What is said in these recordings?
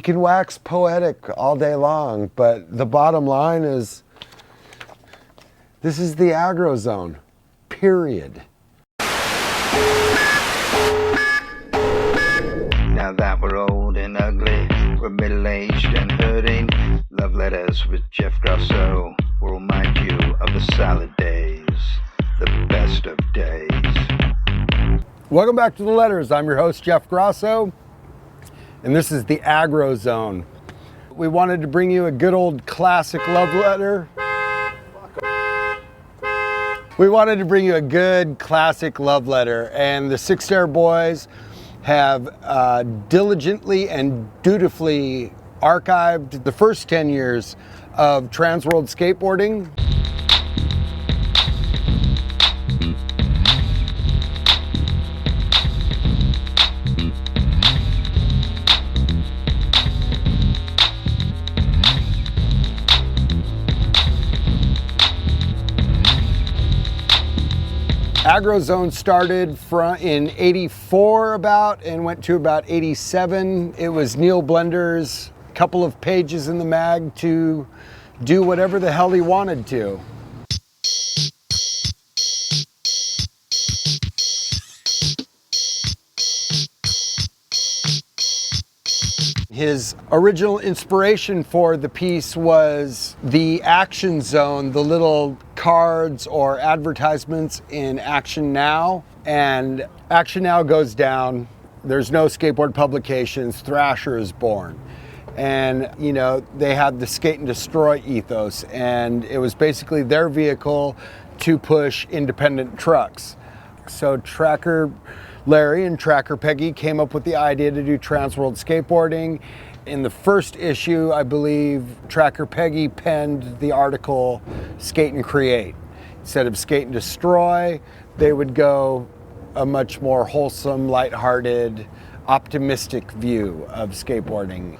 he can wax poetic all day long, but the bottom line is, this is the Agro Zone, period. Now that we're old and ugly, we're middle-aged and hurting. Love letters with Jeff Grosso will remind you of the salad days, the best of days. Welcome back to The Letters. I'm your host, Jeff Grosso, and this is the Agro Zone. We wanted to bring you a good old classic love letter. We wanted to bring you a good classic love letter, and the Six Stair boys have diligently and dutifully archived the first 10 years of Transworld Skateboarding. Agro Zone started in 84 about and went to about 87. It was Neil Blender's couple of pages in the mag to do whatever the hell he wanted to. His original inspiration for the piece was the Action Zone, the little cards or advertisements in Action Now. And Action Now goes down, there's no skateboard publications, Thrasher is born. And, you know, they had the skate and destroy ethos, and it was basically their vehicle to push independent trucks. So Tracker Larry and Tracker Peggy came up with the idea to do Transworld Skateboarding. In the first issue, I believe, Tracker Peggy penned the article Skate and Create. Instead of Skate and Destroy, they would go a much more wholesome, lighthearted, optimistic view of skateboarding.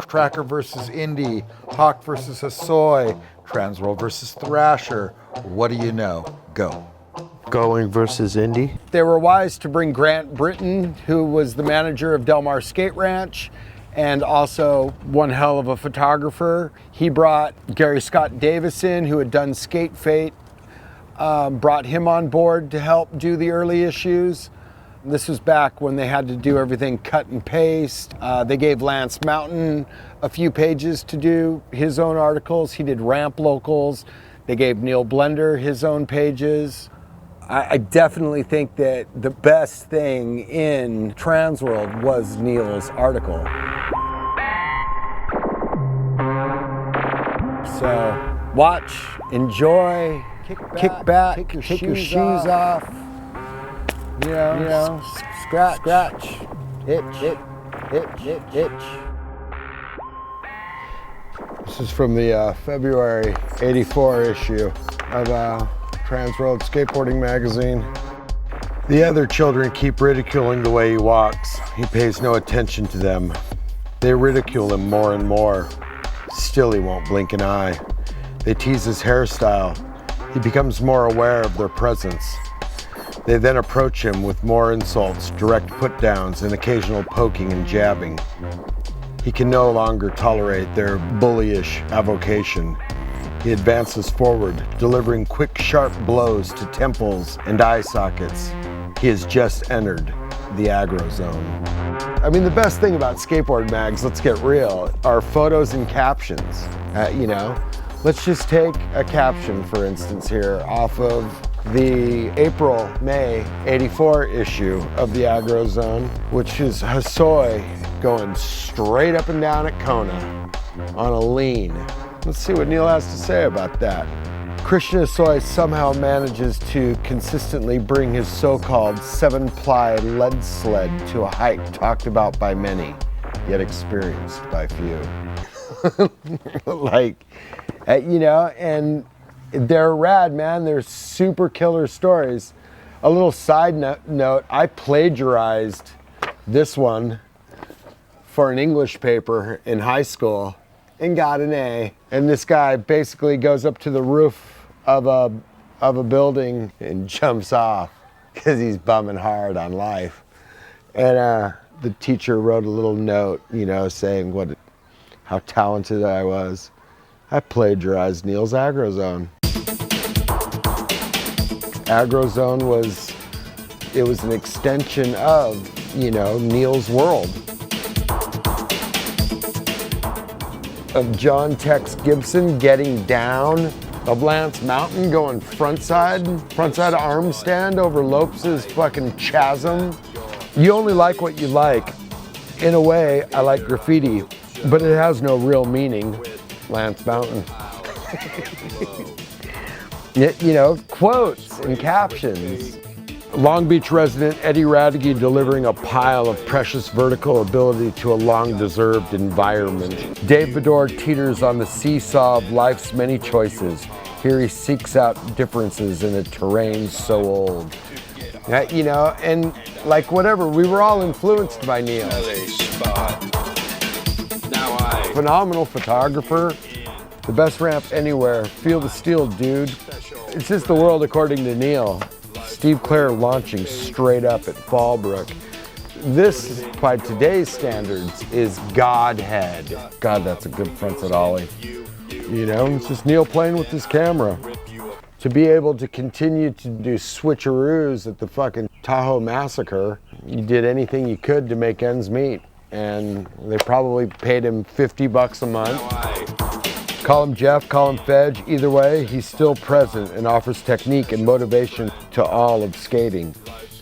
Tracker versus Indy, Hawk versus Hosoi, Transworld versus Thrasher. What do you know? Go. Going versus Indy. They were wise to bring Grant Britton, who was the manager of Del Mar Skate Ranch and also one hell of a photographer. He brought Gary Scott Davison, who had done Skate Fate, brought him on board to help do the early issues. This was back when they had to do everything cut and paste. They gave Lance Mountain a few pages to do his own articles. He did Ramp Locals. They gave Neil Blender his own pages. I definitely think that the best thing in Transworld was Neil's article. So watch, enjoy, kick back, take your shoes off. You know, scratch, itch. This is from the February '84 issue of Transworld Skateboarding magazine. The other children keep ridiculing the way he walks. He pays no attention to them. They ridicule him more and more. Still he won't blink an eye. They tease his hairstyle. He becomes more aware of their presence. They then approach him with more insults, direct put-downs, and occasional poking and jabbing. He can no longer tolerate their bullyish avocation. He advances forward, delivering quick, sharp blows to temples and eye sockets. He has just entered the Agro Zone. I mean, the best thing about skateboard mags, let's get real, are photos and captions. You know, let's just take a caption, for instance, here off of the April-May '84 issue of the Agro Zone, which is Hosoi going straight up and down at Kona on a lean. Let's see what Neil has to say about that. Christian Hosoi somehow manages to consistently bring his so-called 7-ply lead sled to a height talked about by many, yet experienced by few. You know, and they're rad, man. They're super killer stories. A little side note, I plagiarized this one for an English paper in high school and got an A. And this guy basically goes up to the roof of a building and jumps off because he's bumming hard on life. And the teacher wrote a little note, you know, saying how talented I was. I plagiarized Neil's Aggro Zone. Aggro Zone was an extension of, you know, Neil's world. Of John Tex Gibson getting down of Lance Mountain going frontside arm stand over Lopes' fucking chasm. You only like what you like. In a way, I like graffiti, but it has no real meaning. Lance Mountain. You know, quotes and captions. Long Beach resident Eddie Radke delivering a pile of precious vertical ability to a long-deserved environment. Dave Bedore teeters on the seesaw of life's many choices. Here he seeks out differences in a terrain so old. You know, and like whatever, we were all influenced by Neil. Phenomenal photographer, the best ramp anywhere. Feel the steel, dude. It's just the world according to Neil. Steve Clare launching straight up at Fallbrook. This, by today's standards, is Godhead. God, that's a good frontside ollie. You know, it's just Neil playing with his camera. To be able to continue to do switcheroos at the fucking Tahoe Massacre, you did anything you could to make ends meet. And they probably paid him $50 a month. Call him Jeff, call him Fedge, either way, he's still present and offers technique and motivation to all of skating.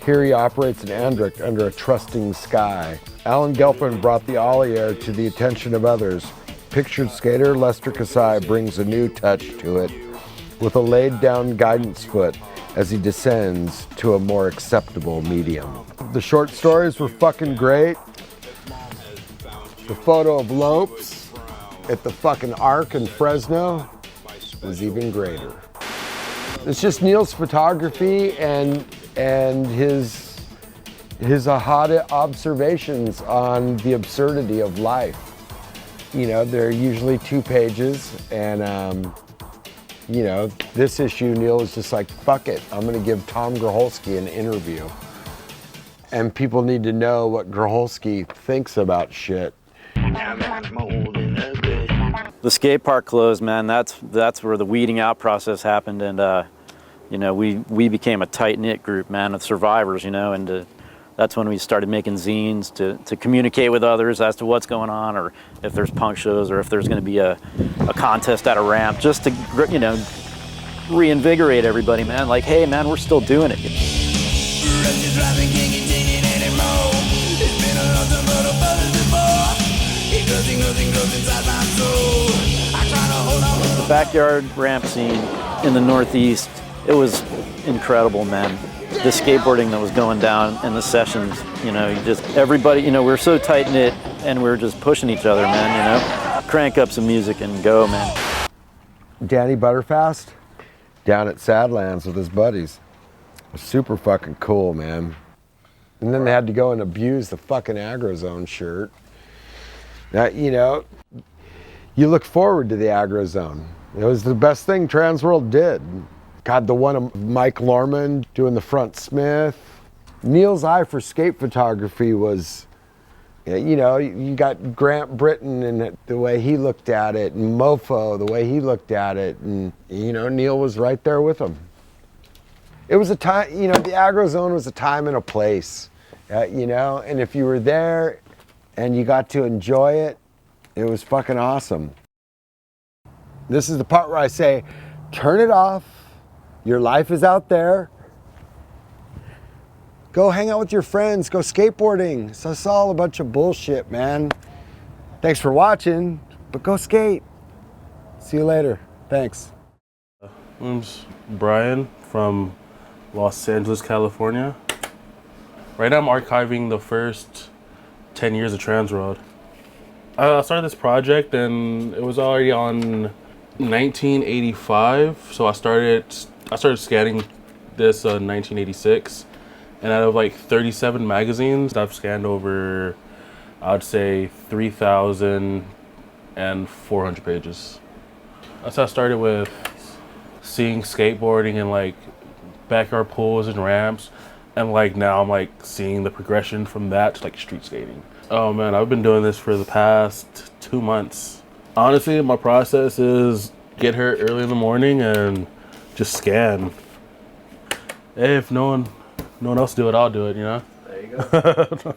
Here he operates an Andrick under a trusting sky. Alan Gelfand brought the ollie air to the attention of others. Pictured skater Lester Kasai brings a new touch to it with a laid down guidance foot as he descends to a more acceptable medium. The short stories were fucking great. The photo of Lopes at the fucking Arc in Fresno was even greater. It's just Neil's photography and his aha observations on the absurdity of life. You know, they're usually 2 pages, and you know, this issue Neil is just like, fuck it, I'm gonna give Tom Groholski an interview. And people need to know what Groholski thinks about shit. The skate park closed, man. That's where the weeding out process happened, and you know, we became a tight-knit group, man, of survivors, you know, and that's when we started making zines to communicate with others as to what's going on, or if there's punk shows, or if there's going to be a contest at a ramp, just to, you know, reinvigorate everybody, man. Like, hey, man, we're still doing it. The backyard ramp scene in the Northeast, it was incredible, man. The skateboarding that was going down in the sessions, you know, everybody, you know, we were so tight-knit and we were just pushing each other, man, you know. Crank up some music and go, man. Danny Butterfast down at Sadlands with his buddies. It was super fucking cool, man. And then they had to go and abuse the fucking Aggro Zone shirt. Now, you know, you look forward to the Aggro Zone. It was the best thing Transworld did. God, the one of Mike Lorman doing the front Smith. Neil's eye for skate photography was, you know, you got Grant Britton and the way he looked at it, and Mofo, the way he looked at it, and, you know, Neil was right there with him. It was a time, you know, the Aggro Zone was a time and a place, you know, and if you were there and you got to enjoy it, it was fucking awesome. This is the part where I say, turn it off. Your life is out there. Go hang out with your friends. Go skateboarding. So it's all a bunch of bullshit, man. Thanks for watching, but go skate. See you later. Thanks. My name's Brian from Los Angeles, California. Right now I'm archiving the first 10 years of Transworld. I started this project and it was already on 1985, so I started scanning this in 1986, and out of like 37 magazines I've scanned over, I'd say 3,400 pages. That's how I started with seeing skateboarding in like backyard pools and ramps. And like now I'm like seeing the progression from that to like street skating. Oh man, I've been doing this for the past 2 months. Honestly, my process is get here early in the morning and just scan. Hey, if no one else do it, I'll do it, you know? There you go.